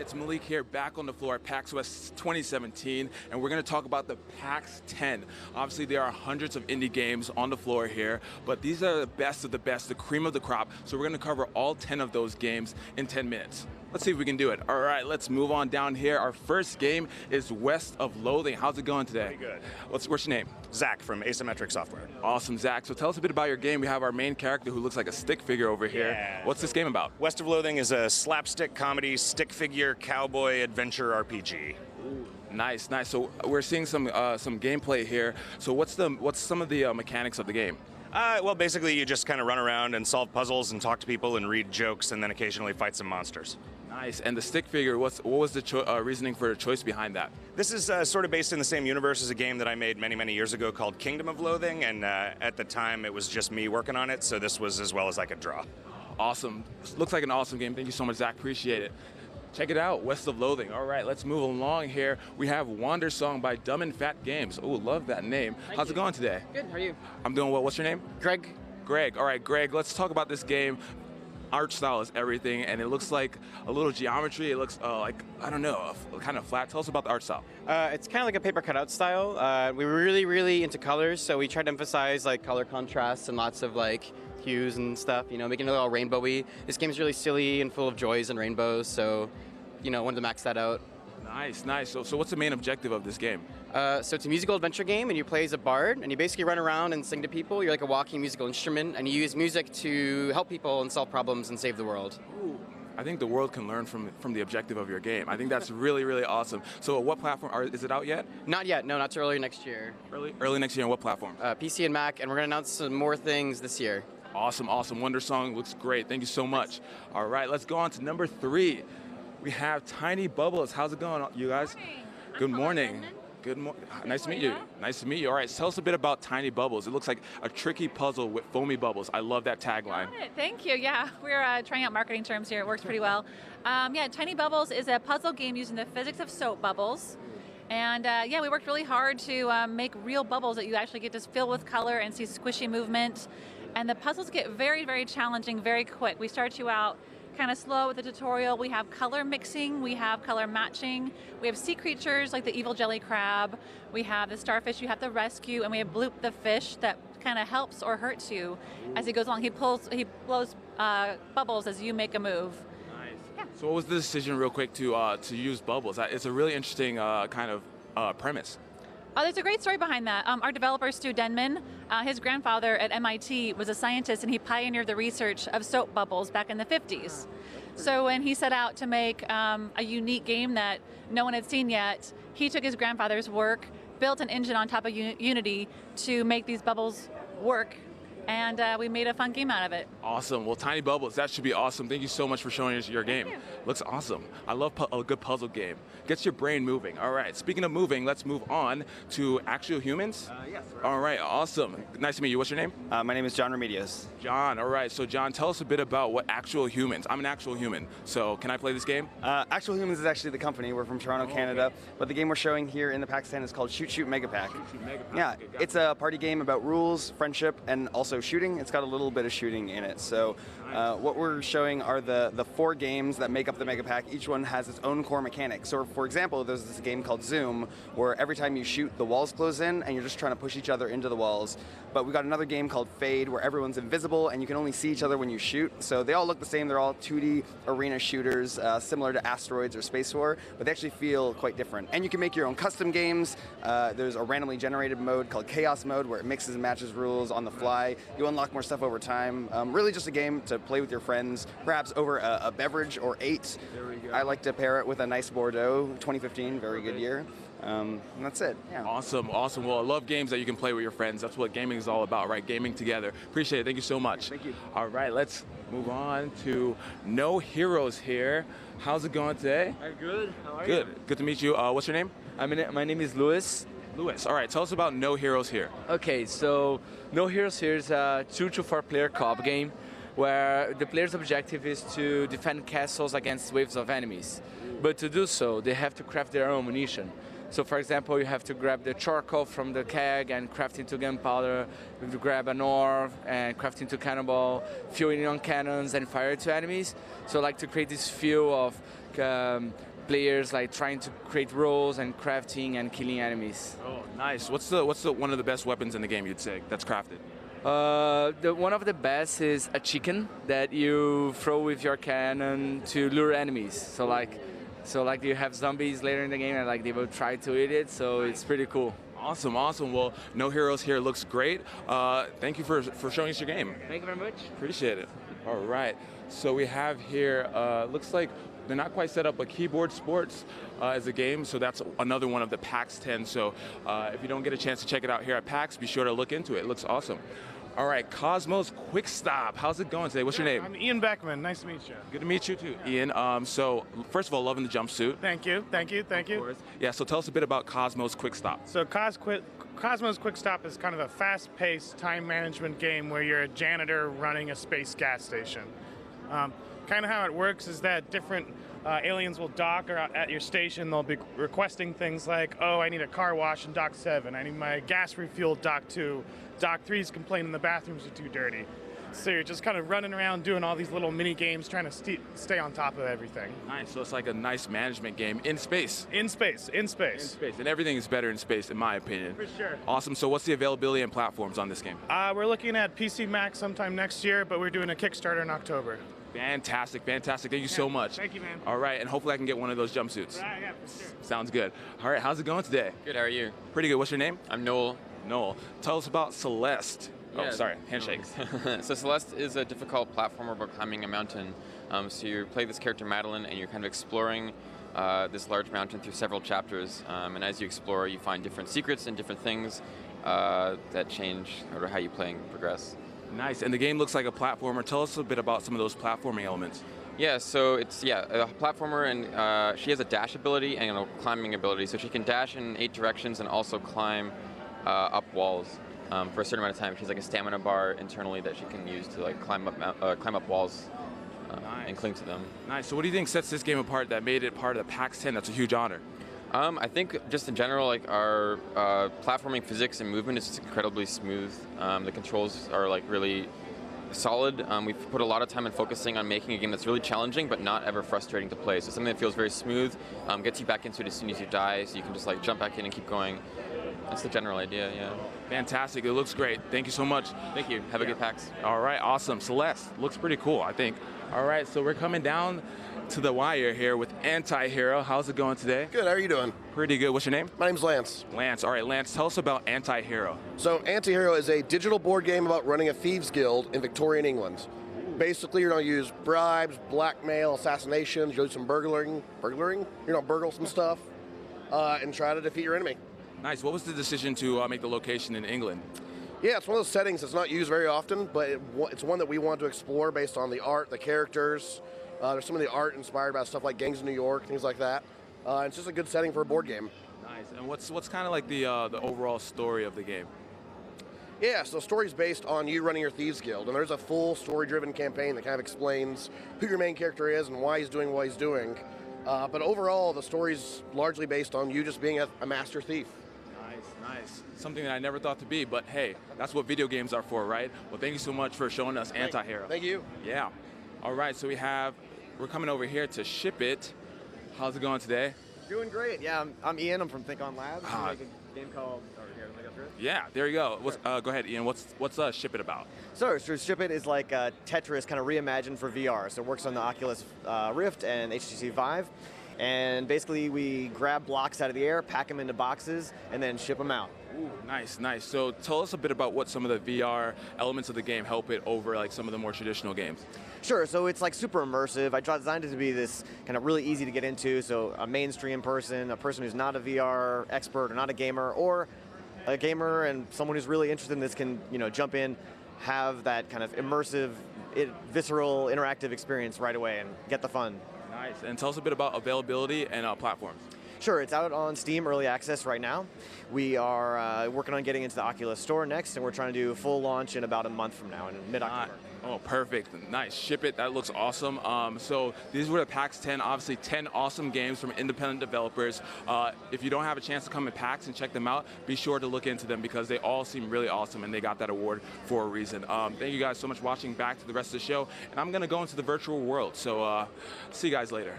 it's Malik here, back on the floor at PAX West 2017, and we're going to talk about the PAX 10. Obviously, there are hundreds of indie games on the floor here, but these are the best of the best, the cream of the crop, so we're going to cover all 10 of those games in 10 minutes. Let's see if we can do it. All right, let's move on down here. Our first game is West of Loathing. How's it going today? Pretty good. What's your name? Zach from Asymmetric Software. Awesome, Zach. So tell us a bit about your game. We have our main character who looks like a stick figure over here. Yeah. What's this game about? West of Loathing is a slapstick comedy, stick figure, cowboy, adventure RPG. Ooh, nice, nice. So we're seeing some gameplay here. So what's some of the mechanics of the game? Well, basically you just kind of run around and solve puzzles and talk to people and read jokes and then occasionally fight some monsters. Nice. And the stick figure, what was the reasoning for the choice behind that? This is sort of based in the same universe as a game that I made many, many years ago called Kingdom of Loathing, and at the time it was just me working on it, so this was as well as I could draw. Awesome. Looks like an awesome game. Thank you so much, Zach. Appreciate it. Check it out, West of Loathing. All right, let's move along here. We have Wander Song by Dumb and Fat Games. Oh, love that name. How's it going today? Good, how are you? I'm doing well. What's your name? Greg. Greg. All right, Greg, let's talk about this game. Art style is everything, and it looks like a little geometry. It looks like, I don't know, kind of flat. Tell us about the art style. It's kind of like a paper cutout style. We were really into colors, so we tried to emphasize like color contrasts and lots of like hues and stuff, you know, making it all rainbowy. This game is really silly and full of joys and rainbows, so, you know, wanted to max that out. Nice, nice. So what's the main objective of this game? So it's a musical adventure game, and you play as a bard, and you basically run around and sing to people. You're like a walking musical instrument, and you use music to help people and solve problems and save the world. Ooh. I think the world can learn from the objective of your game. I think that's really awesome. So what platform, is it out yet? Not yet, no, not till early next year. Early next year, on what platform? PC and Mac, and we're going to announce some more things this year. Awesome, awesome. Wonder Song looks great. Thank you so much. All right, let's go on to number 3. We have Tiny Bubbles. How's it going, you guys? Good morning. Good morning. Nice to meet you. Nice to meet you. All right, tell us a bit about Tiny Bubbles. It looks like a tricky puzzle with foamy bubbles. I love that tagline. Thank you. Yeah, we're trying out marketing terms here. It works pretty well. Yeah, Tiny Bubbles is a puzzle game using the physics of soap bubbles. And yeah, we worked really hard to make real bubbles that you actually get to fill with color and see squishy movement. And the puzzles get very challenging very quick. We start you out kind of slow with the tutorial. We have color mixing, we have color matching, we have sea creatures like the evil jelly crab, we have the starfish you have to rescue, and we have Bloop the fish that kind of helps or hurts you as he goes along. He blows bubbles as you make a move. Nice. Yeah. So what was the decision, real quick, to use bubbles? It's a really interesting kind of premise. Oh, there's a great story behind that. Our developer, Stu Denman, his grandfather at MIT was a scientist, and he pioneered the research of soap bubbles back in the 50s. So when he set out to make a unique game that no one had seen yet, he took his grandfather's work, built an engine on top of Unity to make these bubbles work, and we made a fun game out of it. Awesome. Well, Tiny Bubbles, that should be awesome. Thank you so much for showing us your game. Thank you. Looks awesome. I love a good puzzle game. Gets your brain moving. All right, speaking of moving, let's move on to Actual Humans. Yes. All right, awesome. Nice to meet you. What's your name? My name is John Remedios. John, all right. So John, tell us a bit about what Actual Humans. I'm an actual human, so can I play this game? Actual Humans is actually the company. We're from Toronto, Canada. But the game we're showing here in the PAX 10 is called Shoot Shoot Mega Pack. Yeah, it's a party game about rules, friendship, and also shooting. It's got a little bit of shooting in it. So what we're showing are the 4 games that make up the Mega Pack. Each one has its own core mechanics. So for example, there's this game called Zoom, where every time you shoot, the walls close in, and you're just trying to push each other into the walls. But we got another game called Fade, where everyone's invisible, and you can only see each other when you shoot. So they all look the same. They're all 2D arena shooters, similar to Asteroids or Space War, but they actually feel quite different. And you can make your own custom games. There's a randomly generated mode called Chaos Mode, where it mixes and matches rules on the fly. You unlock more stuff over time. Really just a game to play with your friends, perhaps over a beverage or 8. There we go. I like to pair it with a nice Bordeaux, 2015, very good year. And that's it. Yeah. Awesome, awesome. Well, I love games that you can play with your friends. That's what gaming is all about, right? Gaming together. Appreciate it. Thank you so much. Thank you. All right, let's move on to No Heroes here. How's it going today? Good. How are you? Good. Good to meet you. What's your name? My name is Louis. Louis. All right, tell us about No Heroes here. Okay, so No Heroes here is a 2 to 4 player co-op game where the player's objective is to defend castles against waves of enemies. But to do so, they have to craft their own ammunition. So for example, you have to grab the charcoal from the keg and craft into gunpowder. You have to grab an ore and craft into cannonball, fuel it on cannons and fire it to enemies. So I like to create this feel of players like trying to create roles and crafting and killing enemies. Oh, nice. What's the one of the best weapons in the game, you'd say, that's crafted? One of the best is a chicken that you throw with your cannon to lure enemies. So like you have zombies later in the game and like they will try to eat it. So it's pretty cool. Awesome, awesome. Well, No Heroes here looks great. Thank you for showing us your game. Thank you very much. Appreciate it. All right. So we have here, looks like they're not quite set up, but Keyboard Sports is a game. So that's another one of the PAX 10. So if you don't get a chance to check it out here at PAX, be sure to look into it. It looks awesome. All right, Cosmos Quick Stop. How's it going today? What's your name? I'm Ian Beckman. Nice to meet you. Good to meet you too, Ian. So first of all, loving the jumpsuit. Thank you. Of course. Yeah, so tell us a bit about Cosmos Quick Stop. So Cosmos Quick Stop is kind of a fast-paced time management game where you're a janitor running a space gas station. Kind of how it works is that different aliens will dock at your station. They'll be requesting things like, oh, I need a car wash in Dock 7. I need my gas refuel Dock 2. Dock 3's complaining the bathrooms are too dirty. So you're just kind of running around doing all these little mini games trying to stay on top of everything. Nice, so it's like a nice management game in space. In space. In space, and everything is better in space in my opinion. For sure. Awesome, so what's the availability and platforms on this game? We're looking at PC Max sometime next year, but we're doing a Kickstarter in October. Fantastic, fantastic. Thank you so much. Thank you, man. All right, and hopefully I can get one of those jumpsuits. Right, yeah, for sure. Sounds good. All right, how's it going today? Good, how are you? Pretty good. What's your name? I'm Noel. Noel. Tell us about Celeste. Oh, Yeah, sorry, handshake. So Celeste is a difficult platformer about climbing a mountain. So you play this character Madeline and you're kind of exploring this large mountain through several chapters. And as you explore, you find different secrets and different things that change or how you play and progress. Nice, and the game looks like a platformer. Tell us a bit about some of those platforming elements. Yeah, so it's a platformer, and she has a dash ability and a climbing ability. So she can dash in 8 directions and also climb up walls. For a certain amount of time. She's like a stamina bar internally that she can use to like climb up walls and cling to them. Nice. So what do you think sets this game apart that made it part of the PAX 10? That's a huge honor. I think just in general, like our platforming physics and movement is just incredibly smooth. The controls are like really solid. We've put a lot of time in focusing on making a game that's really challenging but not ever frustrating to play. So something that feels very smooth, gets you back into it as soon as you die, so you can just like jump back in and keep going. That's the general idea, yeah. Fantastic. It looks great. Thank you so much. Thank you. Have a good PAX. All right, awesome. Celeste looks pretty cool, I think. All right, so we're coming down to the wire here with AntiHero. How's it going today? Good, how are you doing? Pretty good. What's your name? My name's Lance. Lance. All right, Lance, tell us about AntiHero. So AntiHero is a digital board game about running a thieves guild in Victorian England. Basically, you're going to use bribes, blackmail, assassinations, you'll do some burgling, you're going to burgle some stuff, and try to defeat your enemy. Nice. What was the decision to make the location in England? Yeah, it's one of those settings that's not used very often, but it's one that we wanted to explore based on the art, the characters. There's some of the art inspired by stuff like Gangs of New York, things like that. It's just a good setting for a board game. Nice. And what's kind of like the overall story of the game? Yeah, so the story's based on you running your Thieves Guild, and there's a full story-driven campaign that kind of explains who your main character is and why he's doing what he's doing. But overall, the story's largely based on you just being a master thief. Nice. Something that I never thought to be, but hey, that's what video games are for, right? Well, thank you so much for showing us AntiHero. Thank you. Yeah. All right, so we're coming over here to Ship It. How's it going today? Doing great. Yeah, I'm Ian. I'm from Think On Labs. We make a game called. Yeah, there you go. Go ahead, Ian. What's Ship It about? So Ship It is like Tetris kind of reimagined for VR. So it works on the Oculus Rift and HTC Vive. And basically, we grab blocks out of the air, pack them into boxes, and then ship them out. Ooh, nice. So tell us a bit about what some of the VR elements of the game help it over like some of the more traditional games. Sure. So it's like super immersive. I designed it to be this kind of really easy to get into. So a mainstream person, a person who's not a VR expert or not a gamer, or a gamer and someone who's really interested in this can jump in, have that kind of immersive, visceral, interactive experience right away and get the fun. Nice. And tell us a bit about availability and platforms. Sure, it's out on Steam Early Access right now. We are working on getting into the Oculus Store next, and we're trying to do full launch in about a month from now, in mid-October. Oh, perfect. Nice. Ship It. That looks awesome. So these were the PAX 10. Obviously, 10 awesome games from independent developers. If you don't have a chance to come to PAX and check them out, be sure to look into them because they all seem really awesome, and they got that award for a reason. Thank you guys so much for watching. Back to the rest of the show. And I'm going to go into the virtual world. So see you guys later.